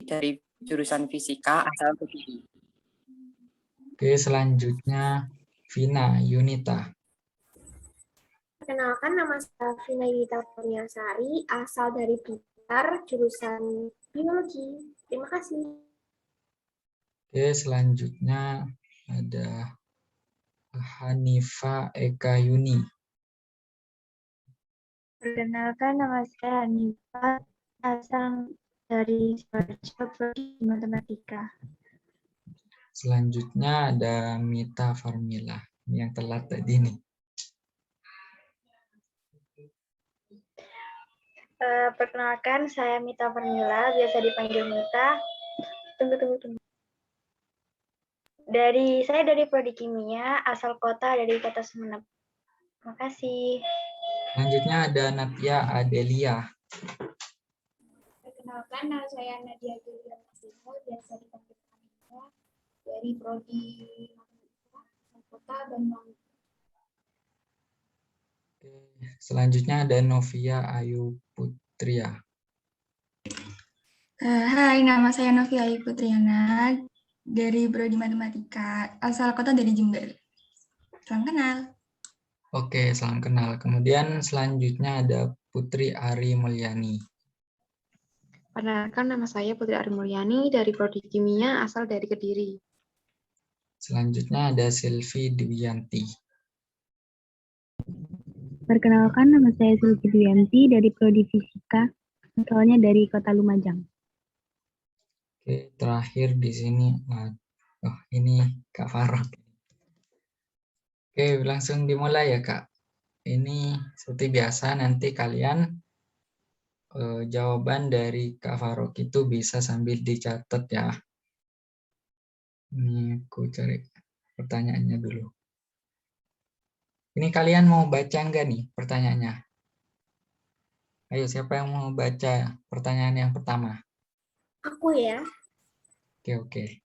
dari jurusan fisika asal Kediri. Oke, selanjutnya Vina Yunita. Perkenalkan, nama saya Vina Yunita Purniasari, asal dari Blitar, jurusan biologi. Terima kasih. Oke, selanjutnya ada Hanifa Eka Yuni. Perkenalkan, nama saya Hanifa, asal dari Sidoarjo, prodi Matematika. Selanjutnya ada Mita Farmila. Ini yang telat tadi nih. Perkenalkan, saya Mita Farmila, biasa dipanggil Mita. Tunggu. Saya dari prodi kimia, asal kota dari kota Sumeneb. Terima kasih. Selanjutnya ada Natia Adelia. Perkenalkan, nama saya Nadia Julia Masimo, biasa dipanggil Anita, dari prodi Matematika, Kota Bandung. Selanjutnya ada Novia Ayu Putria. Hai, nama saya Novia Ayu Putriana dari prodi Matematika, asal kota dari Jember. Salam kenal. Oke, salam kenal. Kemudian selanjutnya ada Putri Ari Mulyani. Perkenalkan, nama saya Putri Ari Mulyani dari prodi kimia, asal dari Kediri. Selanjutnya ada Silvi Dwiyanti. Perkenalkan, nama saya Silvi Dwiyanti dari prodi fisika, asalnya dari kota Lumajang. Oke, terakhir di sini, ini Kak Farok. Oke, langsung dimulai ya Kak. Ini seperti biasa nanti kalian jawaban dari Kak Farok itu bisa sambil dicatat ya. Ini aku cari pertanyaannya dulu. Ini kalian mau baca enggak nih pertanyaannya? Ayo, siapa yang mau baca pertanyaan yang pertama? Aku ya. Oke.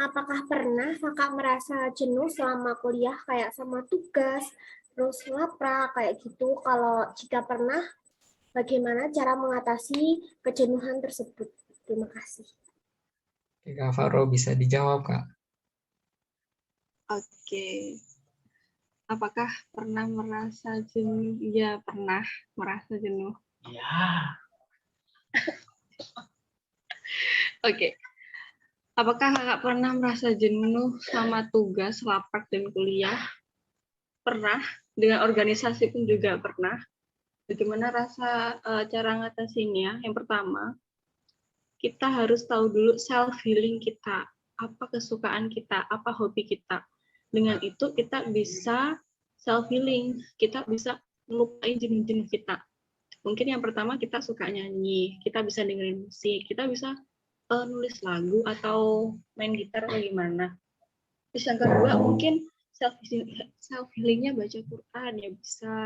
Apakah pernah kakak merasa jenuh selama kuliah kayak sama tugas, terus lapra kayak gitu? Kalau jika pernah, bagaimana cara mengatasi kejenuhan tersebut? Terima kasih. Oke, Kak Faro bisa dijawab Kak. Oke. Apakah pernah merasa jenuh? Ya, pernah merasa jenuh. Ya. Oke. Apakah kakak pernah merasa jenuh sama tugas, rapat, dan kuliah? Pernah. Dengan organisasi pun juga pernah. Bagaimana cara ngatasinnya? Yang pertama, kita harus tahu dulu self-healing kita. Apa kesukaan kita, apa hobi kita. Dengan itu kita bisa self-healing, kita bisa melupain jenuh-jenuh kita. Mungkin yang pertama kita suka nyanyi, kita bisa dengerin musik, kita bisa nulis lagu atau main gitar atau gimana. Terus yang kedua mungkin self-healingnya baca Quran ya bisa.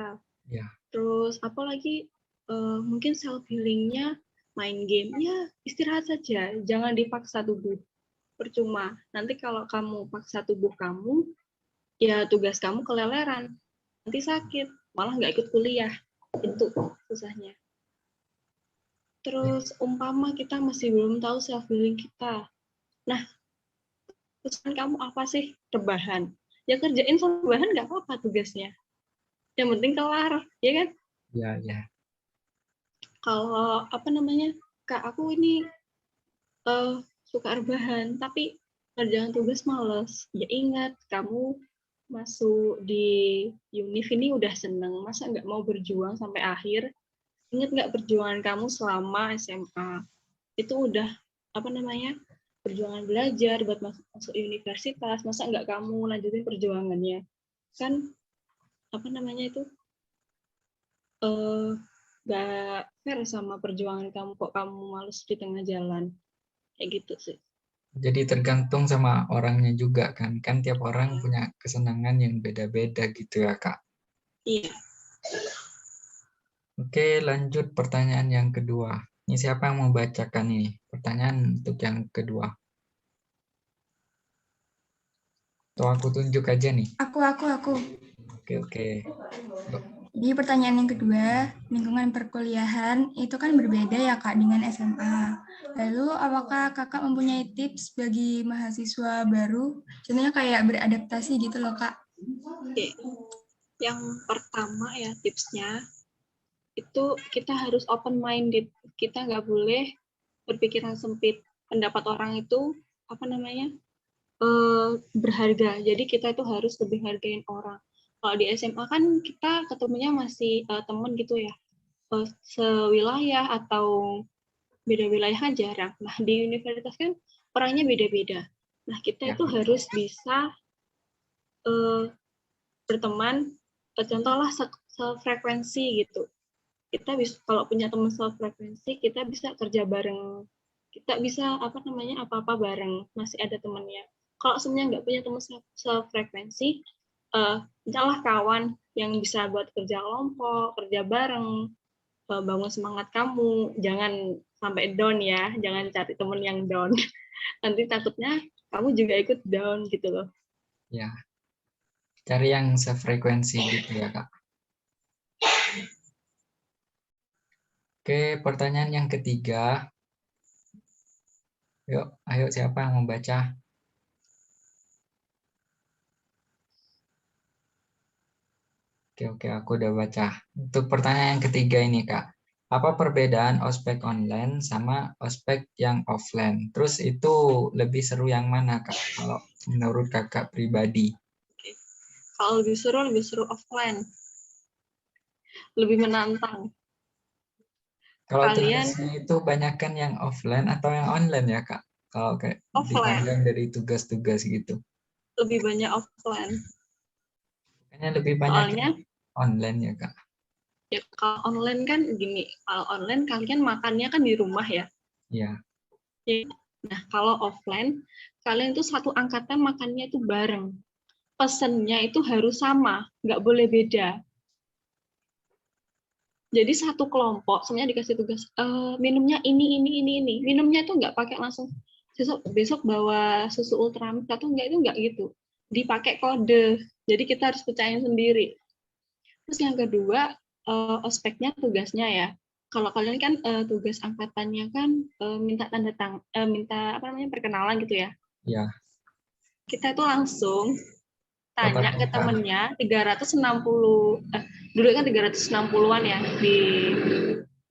Ya. Terus apalagi mungkin self-healingnya main game, ya istirahat saja, jangan dipaksa tubuh. Percuma, nanti kalau kamu paksa tubuh kamu, ya tugas kamu keleleran, nanti sakit, malah nggak ikut kuliah, itu susahnya. Terus umpama kita masih belum tahu self healing kita, nah pesan kamu apa sih? Rebahan, ya kerjain rebahan nggak apa-apa tugasnya, yang penting kelar, ya kan? Ya. Kalau Kak aku ini suka rebahan, tapi kerjaan tugas males. Ya ingat, kamu masuk di univ ini udah seneng, masa nggak mau berjuang sampai akhir? Ingat nggak perjuangan kamu selama SMA? Itu udah perjuangan belajar buat masuk universitas, masa nggak kamu lanjutin perjuangannya? Kan nggak fair sama perjuangan kamu, kok kamu males di tengah jalan. Kayak gitu sih. Jadi tergantung sama orangnya juga kan tiap orang punya kesenangan yang beda-beda gitu ya Kak. Iya. Oke, lanjut pertanyaan yang kedua. Ini siapa yang mau bacakan ini? Pertanyaan untuk yang kedua. Atau aku tunjuk aja nih? Aku. Oke. Di pertanyaan yang kedua, lingkungan perkuliahan itu kan berbeda ya Kak dengan SMA. Lalu apakah Kakak mempunyai tips bagi mahasiswa baru? Contohnya kayak beradaptasi gitu loh Kak. Oke. Yang pertama ya tipsnya, itu kita harus open minded. Kita nggak boleh berpikiran sempit. Pendapat orang itu berharga. Jadi kita itu harus lebih hargain orang. Kalau di SMA kan kita ketemunya masih temen gitu ya, sewilayah atau beda wilayah kan jarang. Nah di universitas kan orangnya beda-beda. Nah kita Ya, itu harus bisa berteman, contohlah sefrekuensi gitu. Kita bisa kalau punya teman sefrekuensi, kita bisa kerja bareng, kita bisa apa-apa bareng, masih ada temannya. Kalau semuanya nggak punya teman sefrekuensi, misalnya kawan yang bisa buat kerja kelompok, kerja bareng, bangun semangat kamu, jangan sampai down ya, jangan cari teman yang down. Nanti takutnya kamu juga ikut down gitu loh. ya. Cari yang sefrekuensi gitu ya, Kak. Oke, pertanyaan yang ketiga. Yuk, ayo siapa yang membaca? Oke, aku udah baca. Untuk pertanyaan yang ketiga ini, Kak. Apa perbedaan ospek online sama ospek yang offline? Terus itu lebih seru yang mana, Kak? Kalau menurut Kakak pribadi? Kalau lebih seru offline, lebih menantang. Kalau Kalian tugasnya itu banyakkan yang offline atau yang online ya, Kak? Kalau kayak offline, dipandang dari tugas-tugas gitu. lebih banyak offline. Kayaknya lebih banyak yang Soalnya online ya, Kak. ya kalau online kan gini, kalau online kalian makannya kan di rumah ya. Iya. Nah kalau offline kalian itu satu angkatan makannya itu bareng. Pesennya itu harus sama, nggak boleh beda. Jadi satu kelompok semuanya dikasih tugas minumnya ini. Minumnya itu nggak pakai langsung besok bawa susu Ultramilk atau enggak, itu nggak gitu. Dipakai kode. Jadi kita harus percayain sendiri. Terus yang kedua, ospeknya tugasnya ya. Kalau kalian kan tugas angkatannya kan minta perkenalan gitu ya. Iya. Kita itu langsung Tatap tanya ke muka. temennya 360 dulu kan 360-an ya di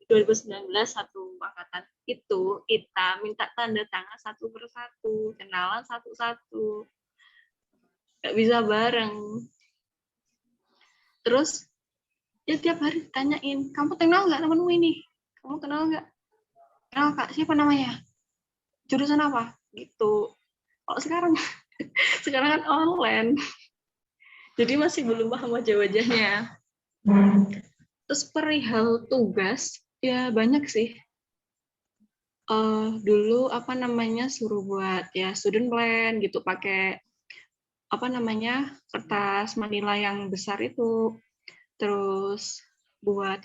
2019 satu angkatan itu kita minta tanda tangan satu persatu, kenalan satu-satu, nggak bisa bareng. Terus ya tiap hari tanyain, kamu kenal nggak temenmu ini? Kamu kenal nggak? Kenal Kak, siapa namanya? Jurusan apa? Gitu. Kalau sekarang sekarang kan online. Jadi masih belum paham wajah-wajahnya. Terus perihal tugas, ya banyak sih. Dulu suruh buat ya student plan gitu, pakai kertas manila yang besar itu. Terus buat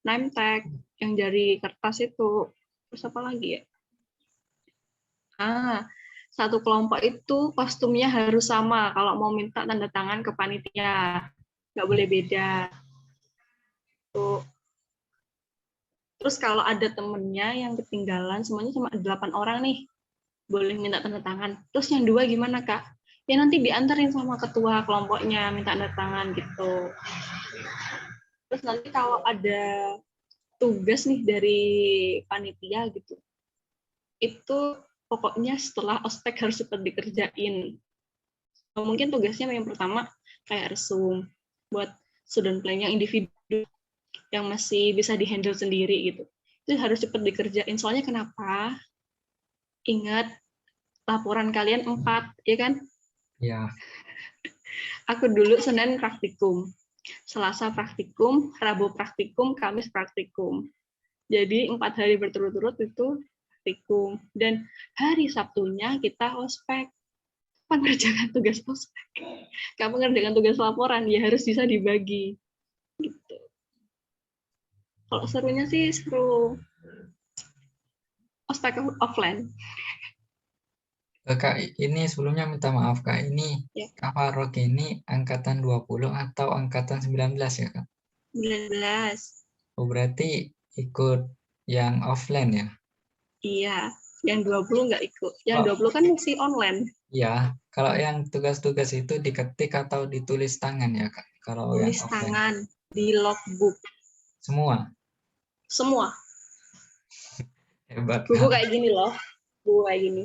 name tag yang dari kertas itu. Terus apa lagi ya? Satu kelompok itu kostumnya harus sama kalau mau minta tanda tangan ke panitia, nggak boleh beda. Tuh. Terus kalau ada temennya yang ketinggalan, semuanya cuma 8 orang nih, boleh minta tanda tangan. Terus yang 2 gimana, Kak? Ya nanti diantarin sama ketua kelompoknya minta tanda tangan gitu. Terus nanti kalau ada tugas nih dari panitia gitu, itu pokoknya setelah ospek harus cepat dikerjain. Mungkin tugasnya yang pertama kayak resum buat student plan yang individu yang masih bisa dihandle sendiri gitu. Itu harus cepat dikerjain. Soalnya kenapa? Ingat laporan kalian 4, ya kan? Iya. Aku dulu Senin praktikum, Selasa praktikum, Rabu praktikum, Kamis praktikum. Jadi 4 hari berturut-turut itu praktikum. Dan hari Sabtunya kita ospek. Mengerjakan tugas ospek. Kamu mengerjakan tugas laporan, ya harus bisa dibagi. Gitu. Kalau serunya sih seru ospek offline. Kak, ini sebelumnya minta maaf Kak, ini Ya. Kak Farok ini angkatan 20 atau angkatan 19 ya Kak? 19. Oh, berarti ikut yang offline ya? Iya, yang 20 nggak ikut. Yang Oh, 20 kan masih online. iya, kalau yang tugas-tugas itu diketik atau ditulis tangan ya Kak? Kalau yang Tulis offline. tangan di logbook. Semua? Semua. Hebat Buku Kak. kayak gini loh. Buku kayak gini.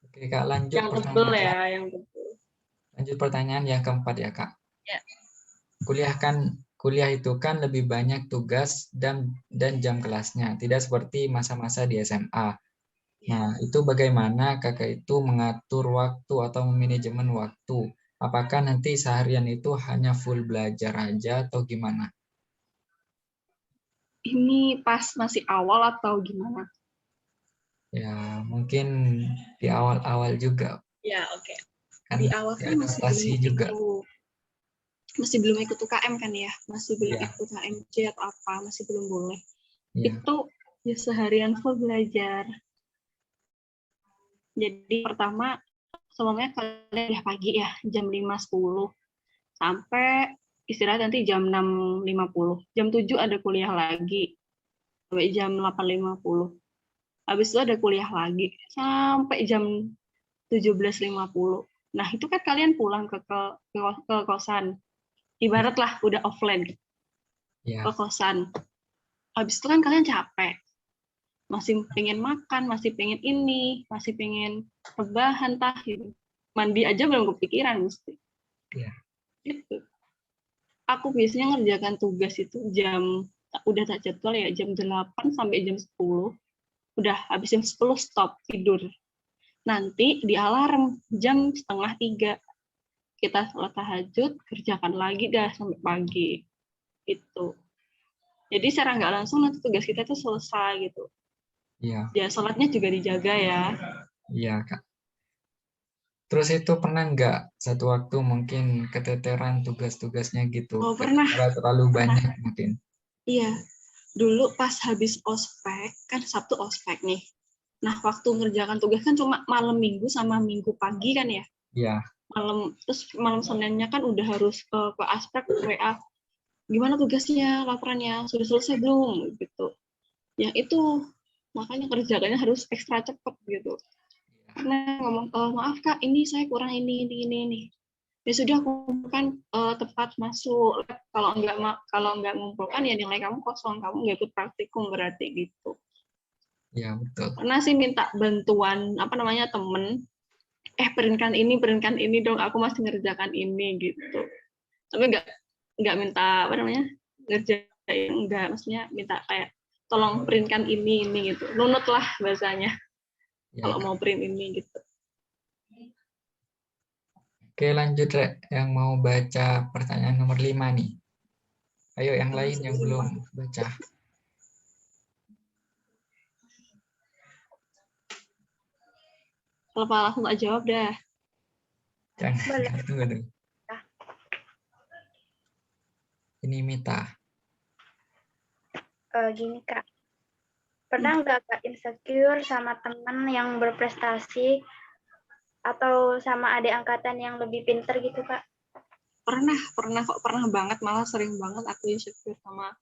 Oke Kak, lanjut Yang tebel pertanyaan. ya, yang tebel. Lanjut pertanyaan yang keempat ya Kak. Ya. Kuliah itu kan lebih banyak tugas dan jam kelasnya, tidak seperti masa-masa di SMA. Nah, itu bagaimana kakak itu mengatur waktu atau manajemen waktu? Apakah nanti seharian itu hanya full belajar aja atau gimana? Ini pas masih awal atau gimana? Ya, mungkin di awal-awal juga. Ya, oke. Kan Di awal kan masih adaptasi belum juga. ikut UKM kan ya, masih belum Iya. ikut HMJ atau apa, masih belum boleh. Iya. Itu ya seharian full belajar. Jadi pertama sebelumnya kalian ya pagi ya jam 5.10 sampai istirahat nanti jam 6.50. Jam 7 ada kuliah lagi sampai jam 8.50. Habis itu ada kuliah lagi sampai jam 17.50. Nah, itu kan kalian pulang ke kosan. Ibaratlah udah offline ke Iya. kosan. Habis itu kan kalian capek. Masih pengen makan, masih pengen ini, masih pengen rebahan tah gitu. Mandi aja belum kepikiran mesti. Iya. Gitu. Aku biasanya ngerjakan tugas itu udah tak jadwal ya jam 8 sampai jam 10. Udah habis jam 10 stop tidur. Nanti di alarm jam 2:30 kita sholat tahajud, kerjakan lagi dah sampai pagi. Itu. Jadi secara nggak langsung nanti tugas kita itu selesai gitu. Iya. Ya sholatnya juga dijaga ya. Iya, Kak. Terus itu pernah nggak satu waktu mungkin keteteran tugas-tugasnya gitu? Oh, pernah. Terlalu banyak mungkin. Iya. Dulu pas habis ospek, kan Sabtu ospek nih. Nah, waktu ngerjakan tugas kan cuma malam minggu sama minggu pagi kan ya. Iya. Terus malam Seninnya kan udah harus ke aspek WA. Gimana tugasnya, laporannya, sudah selesai belum? Gitu. Yang itu makanya kerjaannya harus ekstra cepat gitu. Karena ngomong, maaf Kak, ini saya kurang ini. Ya sudah kumpulkan tepat masuk. Kalau nggak ngumpulkan ya nilai kamu kosong, kamu nggak ikut praktikum berarti gitu. Iya, betul. Pernah sih minta bantuan temen, printkan ini dong, aku masih ngerjakan ini gitu. Tapi nggak minta ngerjain, enggak, maksudnya minta kayak tolong printkan ini gitu. Nunut lah bahasanya. Ya, Kalau mau print ini gitu. Oke, lanjut, Rek. Yang mau baca pertanyaan nomor 5 nih. Ayo, yang lain yang belum baca. Kalau langsung tak jawab dah. Jangan, tunggu dulu. Ini Mita. Gini Kak, pernah nggak Kak insecure sama teman yang berprestasi atau sama adik angkatan yang lebih pinter gitu Kak? Pernah banget, malah sering banget aku insecure sama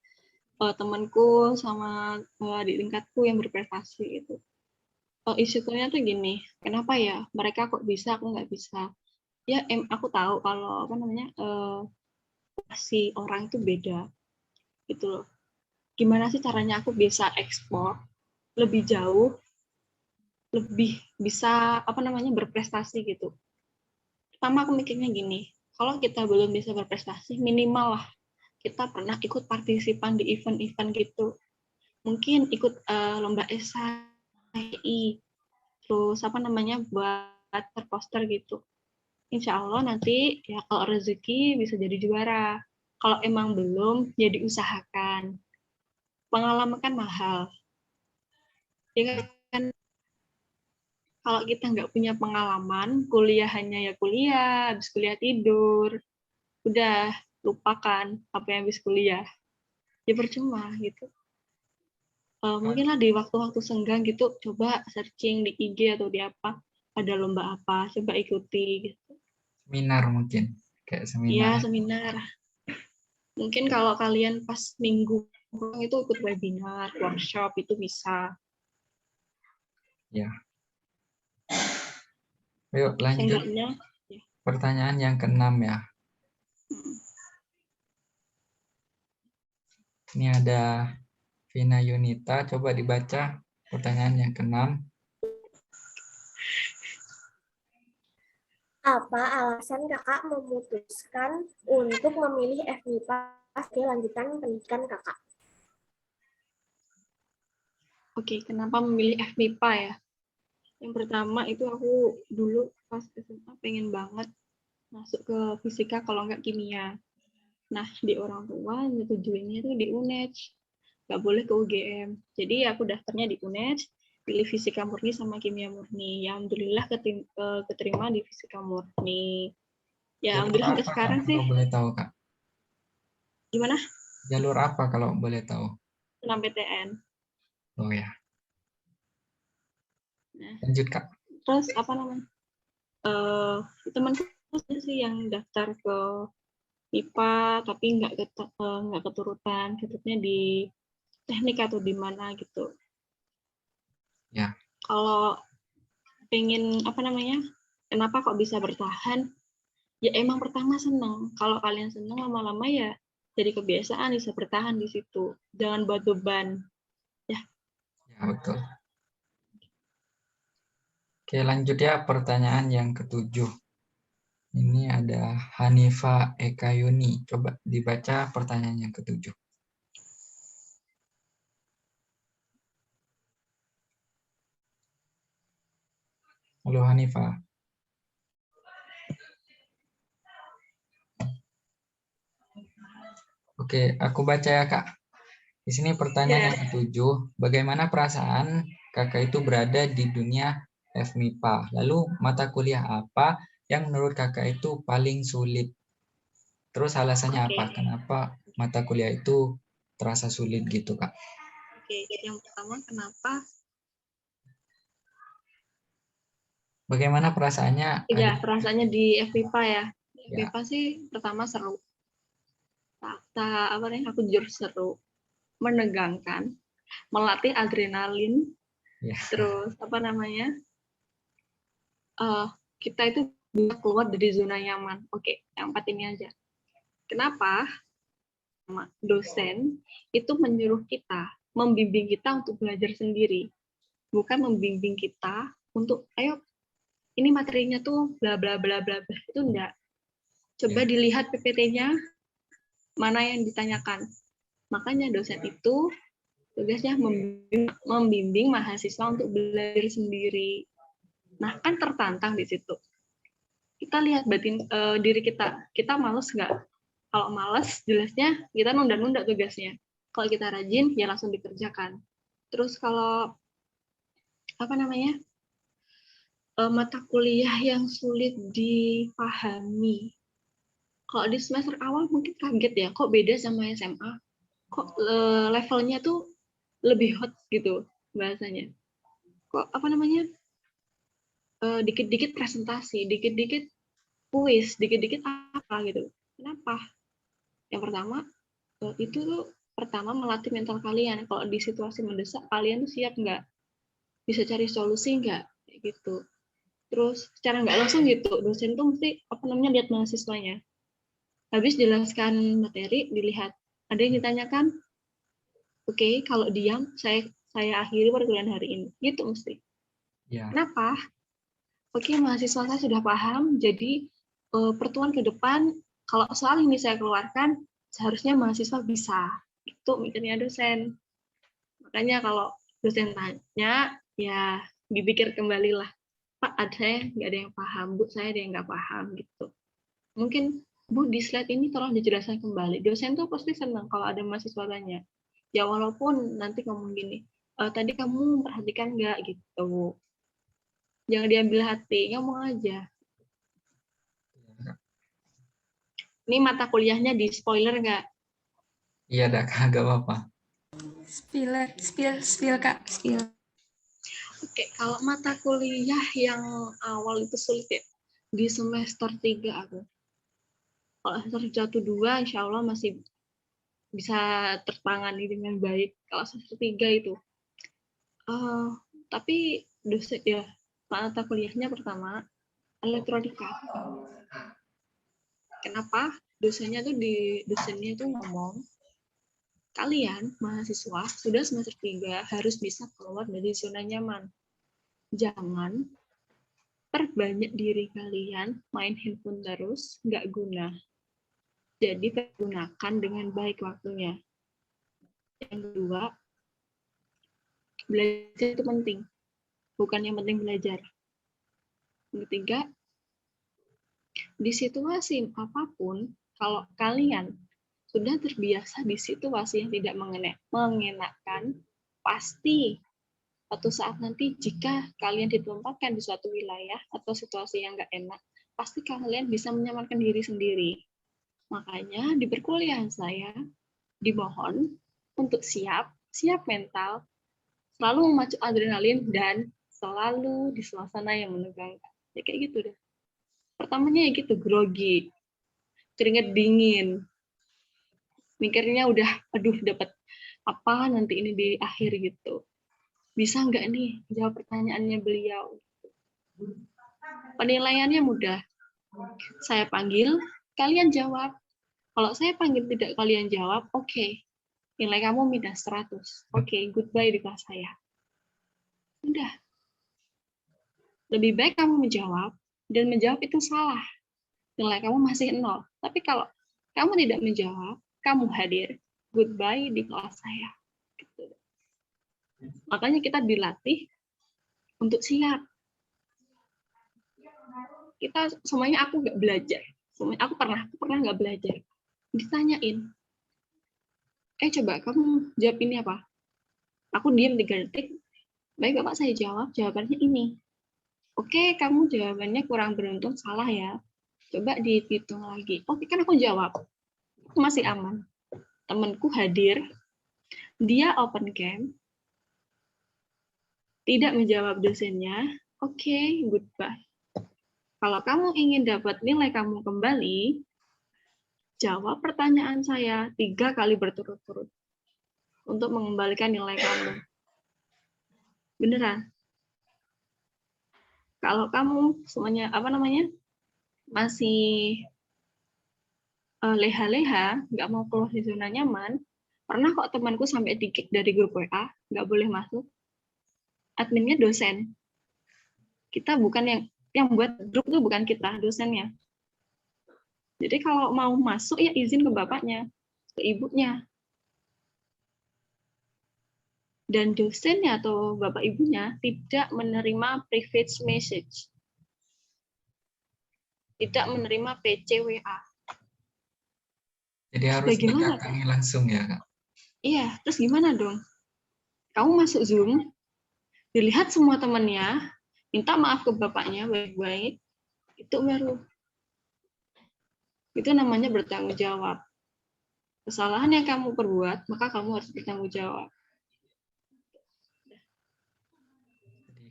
temanku, sama adik tingkatku yang berprestasi itu. Insecure-nya tuh gini, kenapa ya mereka kok bisa, aku nggak bisa. Ya aku tahu kalau si orang itu beda gitu loh. Gimana sih caranya aku bisa ekspor lebih jauh, lebih bisa berprestasi gitu. Pertama aku mikirnya gini, kalau kita belum bisa berprestasi, minimal lah kita pernah ikut partisipan di event-event gitu. Mungkin ikut lomba esai, terus buat terposter gitu. Insya Allah nanti ya kalau rezeki bisa jadi juara. Kalau emang belum, ya diusahakan. Pengalaman kan mahal. Ya kan? Kalau kita nggak punya pengalaman, kuliah hanya ya kuliah, habis kuliah tidur, udah lupakan apa yang habis kuliah. Ya percuma gitu. mungkinlah di waktu-waktu senggang gitu, coba searching di IG atau di apa, ada lomba apa, coba ikuti gitu. Seminar mungkin, kayak Ya, seminar. seminar. Mungkin kalau kalian pas minggu itu ikut webinar, workshop itu bisa. Ya. Yuk lanjut Seenggaknya, pertanyaan yang ke-6 ya. Ini ada Vina Yunita, coba dibaca pertanyaan yang ke-6. Apa alasan kakak memutuskan untuk memilih FMIPA sebagai lanjutan pendidikan kakak? Oke, kenapa memilih FMIPA ya? Yang pertama itu aku dulu pas SMA pengen banget masuk ke fisika kalau nggak kimia. Nah, di orang tua nyetujuinnya itu di UNED, nggak boleh ke UGM. Jadi aku daftarnya di UNED, pilih fisika murni sama kimia murni. Ya, alhamdulillah keterima di fisika murni. Ya, Jalur alhamdulillah sampai apa, Kak, sekarang sih. kalau boleh tahu, Kak? Gimana? Jalur apa kalau boleh tahu? SNMPTN. Oh ya, Nah, lanjut, Kak. terus apa namanya? Temanku sih yang daftar ke IPA tapi nggak keturutan, keturutnya di teknik atau di mana gitu. Ya. Kalau pengen apa namanya, kenapa kok bisa bertahan? Ya emang pertama seneng. Kalau kalian seneng lama-lama ya jadi kebiasaan, bisa bertahan di situ. Jangan buat beban. Ya, betul. Oke, lanjut ya pertanyaan yang ke-7. Ini ada Hanifa Ekayuni. Coba dibaca pertanyaan yang ke-7. Halo Hanifa. Oke, aku baca ya, Kak. Di sini pertanyaan yang ke-7, bagaimana perasaan Kakak itu berada di dunia FMIPA? Lalu mata kuliah apa yang menurut Kakak itu paling sulit? Terus alasannya apa? Kenapa mata kuliah itu terasa sulit gitu, Kak? Oke, yang pertama kenapa? Bagaimana perasaannya? Ya, perasaannya di FMIPA ya. FMIPA sih pertama seru. Apa nih? Aku jujur seru, menegangkan, melatih adrenalin. Ya. Terus apa namanya? Kita itu bisa keluar dari zona nyaman. Oke, yang 4 ini aja. Kenapa? Dosen itu menyuruh kita, membimbing kita untuk belajar sendiri. Bukan membimbing kita untuk, ayo, ini materinya tuh bla bla bla bla bla. Itu enggak. Coba dilihat PPT-nya, mana yang ditanyakan. Makanya dosen itu tugasnya membimbing mahasiswa untuk belajar sendiri. Nah, kan tertantang di situ. Kita lihat diri kita males nggak? Kalau males, jelasnya kita nunda-nunda tugasnya. Kalau kita rajin, ya langsung dikerjakan. Terus kalau apa namanya, mata kuliah yang sulit dipahami. Kalau di semester awal mungkin kaget ya, kok beda sama SMA? Kok levelnya tuh lebih hot gitu bahasanya. Kok apa namanya, dikit-dikit presentasi, dikit-dikit kuis, dikit-dikit apa gitu. Kenapa? Yang pertama, itu tuh pertama melatih mental kalian. Kalau di situasi mendesak, kalian tuh siap nggak? Bisa cari solusi nggak? Kayak gitu. Terus secara nggak langsung gitu, dosen tuh mesti apa namanya lihat mahasiswanya. Habis jelaskan materi, dilihat ada yang ditanyakan, oke, kalau diam saya akhiri perkuliahan hari ini. Gitu mesti. Ya. Kenapa? Oke, mahasiswa saya sudah paham, jadi pertemuan ke depan kalau soal ini saya keluarkan, seharusnya mahasiswa bisa. Itu mikirnya dosen. Makanya kalau dosen tanya, ya dipikir kembali lah. Pak, saya nggak ada yang paham. Bu, saya ada yang nggak paham. Gitu. Mungkin, Bu, di slide ini tolong dijelaskan kembali. Dosen tuh pasti senang kalau ada mahasiswa tanya. Ya, walaupun nanti ngomong gini, tadi kamu perhatikan nggak gitu. Jangan diambil hati, ngomong aja. Ini mata kuliahnya di spoiler nggak? Iya, agak apa-apa. Spill Kak, spill. Oke, kalau mata kuliah yang awal itu sulit ya. Di semester 3 aku. Kalau semester 1, 2 insya Allah masih bisa tertangani dengan baik. Kalau semester 3 itu. Tapi dosen ya, mata kuliahnya pertama elektronika. Kenapa? Dosennya itu ngomong, kalian mahasiswa sudah semester 3 harus bisa keluar dari zona nyaman. Jangan perbanyak diri kalian main handphone terus, nggak guna. Jadi pergunakan dengan baik waktunya. Yang kedua, belajar itu penting. Bukan yang penting belajar. Yang ketiga, di situasi apapun, kalau kalian sudah terbiasa di situasi yang tidak mengenakan, pasti suatu saat nanti jika kalian ditempatkan di suatu wilayah atau situasi yang nggak enak, pasti kalian bisa menyamarkan diri sendiri. Makanya di perkuliahan saya dimohon untuk siap mental, selalu memacu adrenalin, dan selalu di suasana yang menegangkan. Ya kayak gitu deh. Pertamanya ya gitu, grogi, keringet dingin, mikirnya udah, aduh dapat apa nanti ini di akhir gitu. Bisa nggak nih jawab pertanyaannya beliau? Penilaiannya mudah. Saya panggil, kalian jawab. Kalau saya panggil tidak kalian jawab, oke. Nilai kamu minus 100. Oke, goodbye di kelas saya. Udah. Lebih baik kamu menjawab, dan menjawab itu salah. Nilai kamu masih 0. Tapi kalau kamu tidak menjawab, kamu hadir, goodbye di kelas saya. Gitu. Makanya kita dilatih untuk siap. Kita semuanya, aku nggak belajar. Aku pernah nggak belajar. Ditanyain, coba kamu jawab ini apa? Aku diam 3 detik. Baik Bapak, saya jawab, jawabannya ini. Oke, kamu jawabannya kurang beruntung, salah ya. Coba dihitung lagi. Oke, kan aku jawab. Aku masih aman. Temanku hadir, dia open cam, tidak menjawab dosennya. Oke, goodbye. Kalau kamu ingin dapat nilai kamu kembali, jawab pertanyaan saya 3 kali berturut-turut untuk mengembalikan nilai kamu. Beneran. Kalau kamu semuanya masih leha-leha, nggak mau keluar di zona nyaman, pernah kok temanku sampai di-kick dari grup WA, nggak boleh masuk. Adminnya dosen. Kita bukan yang buat grup itu bukan kita, dosennya. Jadi kalau mau masuk ya izin ke bapaknya, ke ibunya. Dan dosennya atau bapak ibunya tidak menerima private message. Tidak menerima PC WA. Jadi harus Bagaimana? didatangi langsung ya, Kak? Iya, terus gimana dong? Kamu masuk Zoom, dilihat semua temannya, minta maaf ke bapaknya baik-baik, itu baru. Itu namanya bertanggung jawab. Kesalahan yang kamu perbuat, maka kamu harus bertanggung jawab.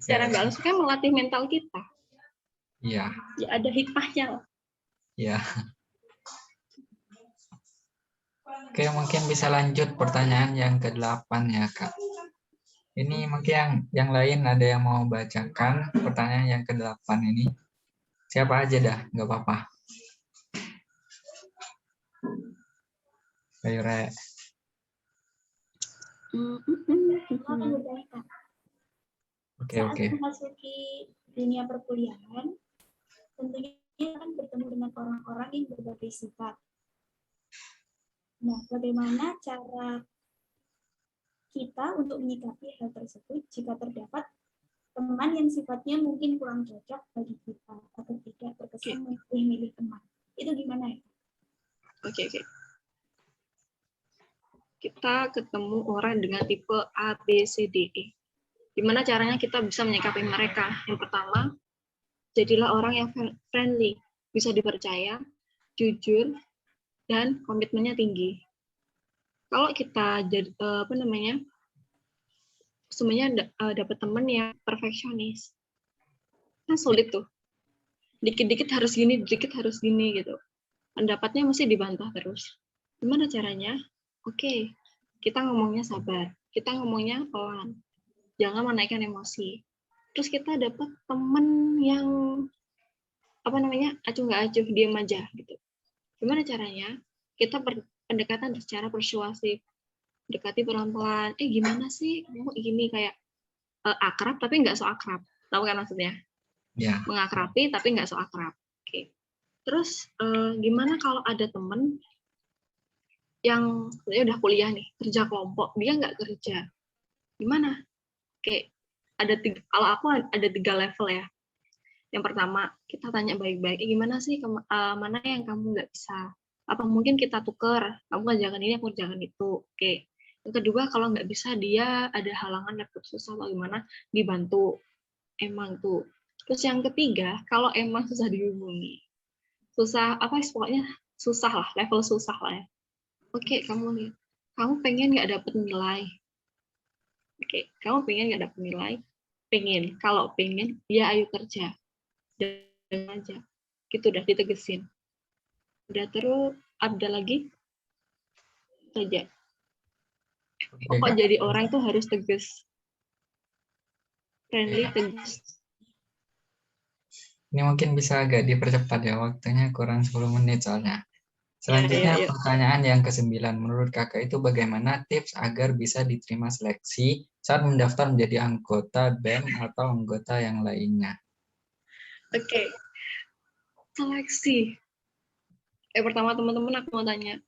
Secara nggak langsung kan melatih mental kita. Iya. Ya ada hikmahnya. Iya. Oke, mungkin bisa lanjut pertanyaan yang ke-8 ya, Kak. Ini mungkin yang lain ada yang mau bacakan pertanyaan yang ke-8 ini. Siapa aja dah, nggak apa-apa. Ayo, Re. Oke. Saat memasuki dunia perkuliahan, tentunya akan bertemu dengan orang-orang yang berbagai sifat. Nah, bagaimana cara kita untuk menyikapi hal tersebut jika terdapat teman yang sifatnya mungkin kurang cocok bagi kita atau tidak terkesan memilih teman? Itu gimana ya? Oke. Kita ketemu orang dengan tipe A, B, C, D, E. Gimana caranya kita bisa menyikapi mereka? Yang pertama, jadilah orang yang friendly, bisa dipercaya, jujur, dan komitmennya tinggi. Kalau kita jadi apa namanya, semuanya dapat teman yang perfeksionis, kan sulit tuh. Dikit-dikit harus gini, dikit harus gini gitu. Pendapatnya mesti dibantah terus. Gimana caranya? Oke, kita ngomongnya sabar, kita ngomongnya pelan, jangan menaikkan emosi. Terus kita dapat teman yang apa namanya, acuh nggak acuh, diam aja gitu. Gimana caranya? Kita pendekatan secara persuasif, dekati pelan-pelan. Gimana sih kamu gini, kayak akrab tapi nggak so akrab. Tahu kan maksudnya? Ya. Mengakrabi tapi nggak so akrab. Oke. Terus gimana kalau ada temen yang udah kuliah nih, kerja kelompok, dia nggak kerja, gimana? Kayak kalau aku ada 3 level ya. Yang pertama, kita tanya baik-baik, gimana sih mana yang kamu nggak bisa? Apa mungkin kita tuker, kamu kerjakan ini, aku kerjakan itu. Oke. Yang kedua, kalau nggak bisa, dia ada halangan, laptop susah atau gimana, dibantu. Emang tuh. Terus yang ketiga, kalau emang susah dihubungi, susah apa pokoknya susah lah, level susah lah ya. Oke, kamu pengen nggak dapet nilai? Oke, kamu pengen nggak dapet nilai? Pengen. Kalau pengen, ya ayo kerja. Dan aja. Gitu udah ditegesin. Udah terus, ada lagi? Saja. Pokok jadi orang tuh harus tegas. Friendly, tegas. Ini mungkin bisa agak dipercepat ya, waktunya kurang 10 menit soalnya. Selanjutnya pertanyaan yang ke-9. Menurut kakak itu bagaimana tips agar bisa diterima seleksi saat mendaftar menjadi anggota BEM atau anggota yang lainnya? Oke. Seleksi. Pertama teman-teman aku mau tanya.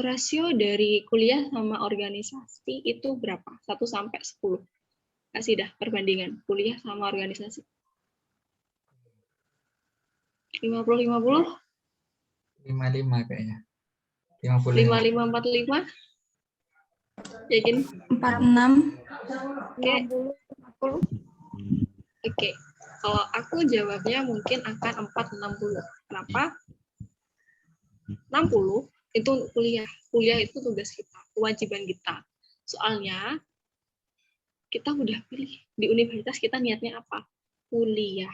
Rasio dari kuliah sama organisasi itu berapa? 1 sampai 10. Kasih dah perbandingan kuliah sama organisasi. 50-50? 55 kayaknya. 55. 55-45? Yakin? 46. Oke. Oke. Kalau aku jawabnya mungkin akan 4-60. Kenapa? 60 itu untuk kuliah. Kuliah itu tugas kita, kewajiban kita. Soalnya kita udah pilih di universitas, kita niatnya apa? Kuliah.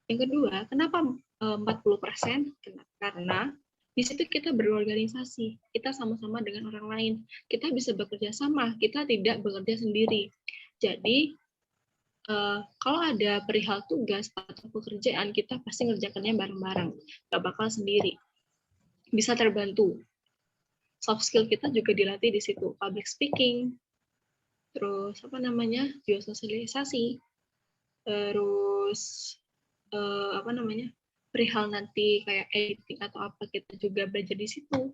Yang kedua, kenapa 40%? Karena di situ kita berorganisasi, kita sama-sama dengan orang lain, kita bisa bekerja sama, kita tidak bekerja sendiri. Jadi kalau ada perihal tugas atau pekerjaan, kita pasti ngerjakannya bareng-bareng, gak bakal sendiri. Bisa terbantu. Soft skill kita juga dilatih di situ, public speaking, terus apa namanya, biososialisasi, terus apa namanya, perihal nanti kayak editing atau apa, kita juga belajar di situ.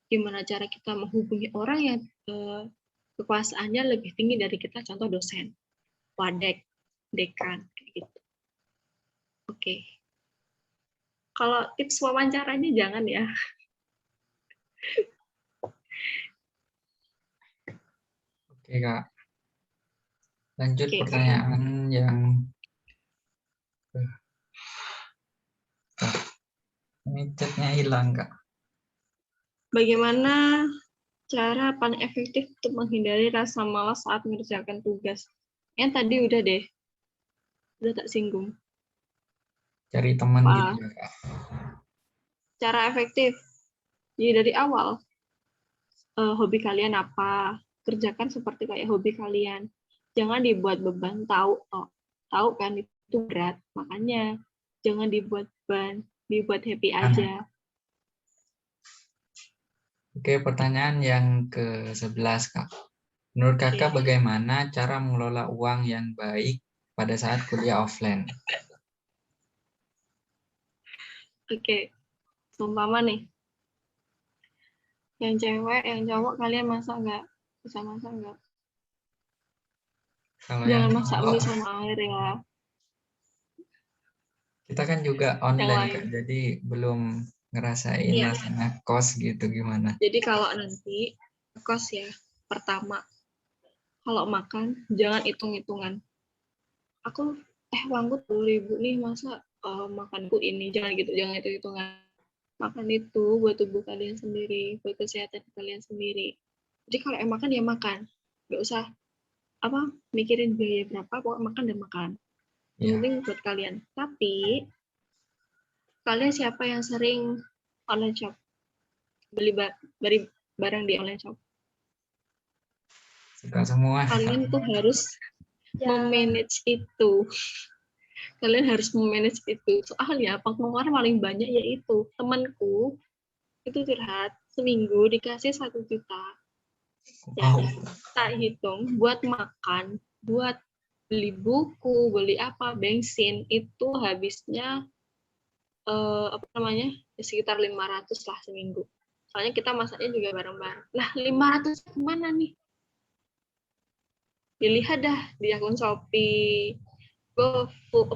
Gimana cara kita menghubungi orang yang kekuasaannya lebih tinggi dari kita, contoh dosen, wadek, dekan, kayak gitu. Oke. Kalau tips wawancaranya jangan ya. Oke, Kak. Lanjut Oke. pertanyaan yang ini chatnya hilang, Kak. Bagaimana cara paling efektif untuk menghindari rasa malas saat mengerjakan tugas? Yang tadi udah deh. Udah tak singgung. Cari teman gitu ya, Kak. Cara efektif. Jadi dari awal, hobi kalian apa? Kerjakan seperti kayak hobi kalian. Jangan dibuat beban, tahu kan itu berat. Makanya jangan dibuat beban, dibuat happy aja. Oke, pertanyaan yang ke-11, Kak. Menurut kakak bagaimana cara mengelola uang yang baik pada saat kuliah offline? Oke, seumpama nih, yang cewek, yang cowok, kalian masak nggak? Bisa masak nggak? Kalau Jangan yang masak mie sama air ya. Kita kan juga online, Kak, jadi belum ngerasain rasanya kos gitu gimana. Jadi kalau nanti kos ya, pertama, kalau makan, jangan hitung-hitungan. Aku, uangku 10.000 nih, masa makanku ini, jangan gitu, jangan hitung-hitungan. Makan itu buat tubuh kalian sendiri, buat kesehatan kalian sendiri. Jadi kalau makan ya makan, nggak usah mikirin biaya berapa, pokoknya makan dan makan. Yang Ya, penting buat kalian. Tapi kalian siapa yang sering online shop, beli barang di online shop? suka semua. Kalian tuh harus memanage itu. Kalian harus memanage itu. Soalnya pengeluaran paling banyak yaitu temanku itu curhat seminggu dikasih 1 juta. Ya, Wow. tak hitung buat makan, buat beli buku, beli bensin itu habisnya sekitar 500 lah seminggu. Soalnya kita masaknya juga bareng-bareng. Nah, 500 kemana nih? Dilihat dah di akun Shopee, GoFood,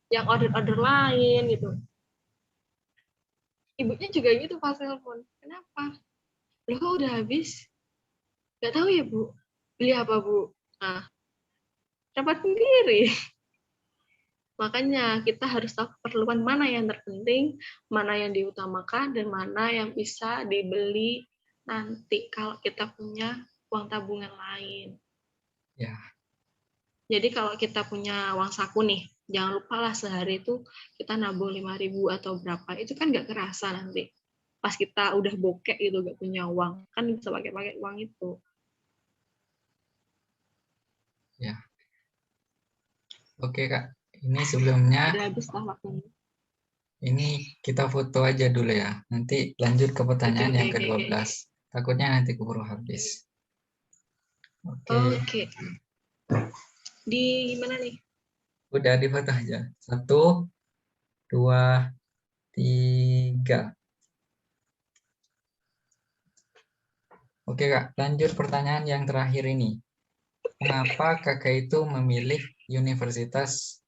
yang order-order lain gitu. Ibunya juga gitu pas telepon. Kenapa? Loh kok udah habis? Gak tahu ya Bu. Beli apa Bu? Nah, dapat sendiri. Makanya kita harus tahu keperluan mana yang terpenting, mana yang diutamakan, dan mana yang bisa dibeli nanti kalau kita punya uang tabungan lain. Ya. Jadi kalau kita punya uang saku nih, jangan lupa lah sehari itu kita nabung 5.000 atau berapa, itu kan nggak kerasa nanti. Pas kita udah bokek gitu, nggak punya uang, kan bisa pakai uang itu. Ya. Oke Kak, ini sebelumnya Udah habis lah waktunya. ini kita foto aja dulu ya. Nanti lanjut ke pertanyaan yang Oke. ke-12. Takutnya nanti keburu habis. Oke. Oke. Di mana nih? Udah di foto aja. 1, 2, 3. Oke Kak, lanjut pertanyaan yang terakhir ini. Mengapa Kakak itu memilih Universitas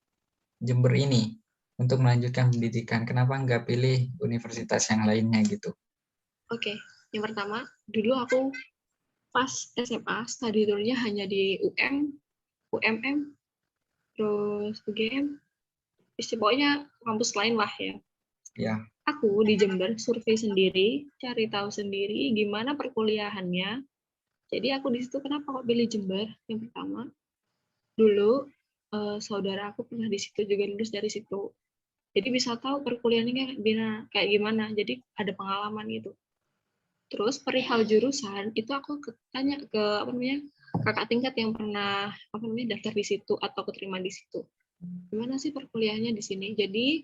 Jember ini untuk melanjutkan pendidikan? Kenapa nggak pilih universitas yang lainnya gitu? Oke, yang pertama, dulu aku pas SMA study tour-nya hanya di UMM, terus UGM, pokoknya kampus lain lah ya. Ya. Aku di Jember survei sendiri, cari tahu sendiri gimana perkuliahannya. Jadi aku di situ kenapa kok pilih Jember? Yang pertama, dulu saudara aku pernah di situ juga lulus dari situ. Jadi bisa tahu perkuliahannya kayak gimana. Jadi ada pengalaman gitu. Terus perihal jurusan itu aku tanya ke kakak tingkat yang pernah daftar di situ atau keterima di situ. Gimana sih perkuliahannya di sini? Jadi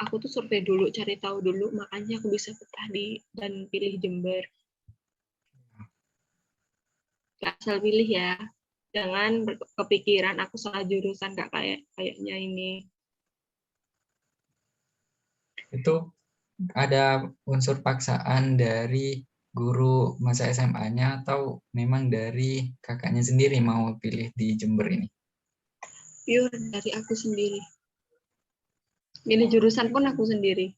aku tuh survei dulu, cari tahu dulu, makanya aku bisa betah dan pilih Jember. Gak asal pilih ya. Jangan kepikiran aku salah jurusan, gak kayaknya ini. Itu ada unsur paksaan dari guru masa SMA-nya atau memang dari kakaknya sendiri mau pilih di Jember ini? Pure dari aku sendiri. Milih jurusan pun aku sendiri.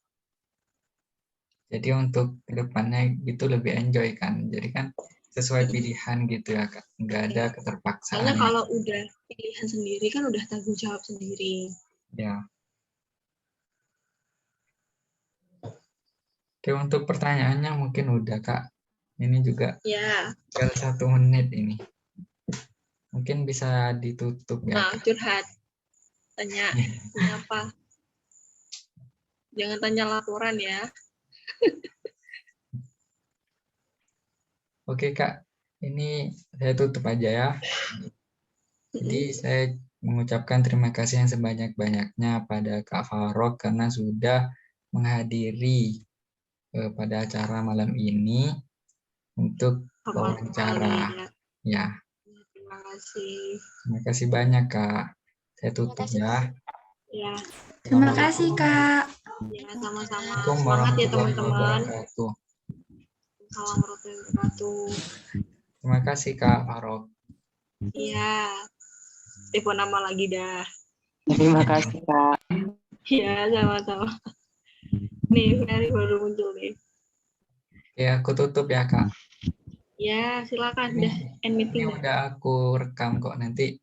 Jadi untuk kedepannya itu lebih enjoy kan? Jadi kan sesuai pilihan gitu ya Kak? Nggak ada keterpaksaan. Soalnya kalau udah pilihan sendiri kan udah tanggung jawab sendiri. Ya. Oke, untuk pertanyaannya mungkin udah Kak. Ini juga Ya. tinggal 1 menit ini. Mungkin bisa ditutup ya Nah, Kak. curhat. Tanya apa? Jangan tanya laporan ya. Oke Kak, ini saya tutup aja ya. Jadi saya mengucapkan terima kasih yang sebanyak-banyaknya pada Kak Farok karena sudah menghadiri pada acara malam ini untuk wawancara. Ya. Terima kasih. Terima kasih banyak Kak. Saya tutup ya. Ya. Terima kasih, Kak. Ya, sama-sama. Assalamualaikum Semangat ya warahmatullahi teman-teman. wabarakatuh. Salam warahmatullahi wabarakatuh. Terima kasih Kak Farok. Iya. Telepon nama lagi dah. Terima kasih Kak. Iya, sama-sama. Nih, Ferry baru muncul nih. Oke, aku tutup ya Kak. Ya, silakan dah end Ini meeting. udah aku rekam kok, nanti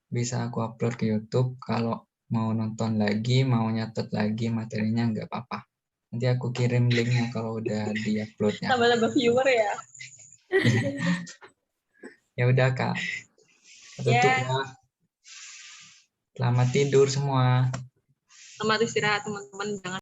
bisa aku upload ke YouTube. Kalau mau nonton lagi, mau nyatet lagi materinya nggak apa-apa. Nanti aku kirim linknya kalau udah di-uploadnya. Tambah-tambah viewer ya. Ya udah Kak, tutup ya. Selamat tidur semua. Selamat istirahat teman-teman. Jangan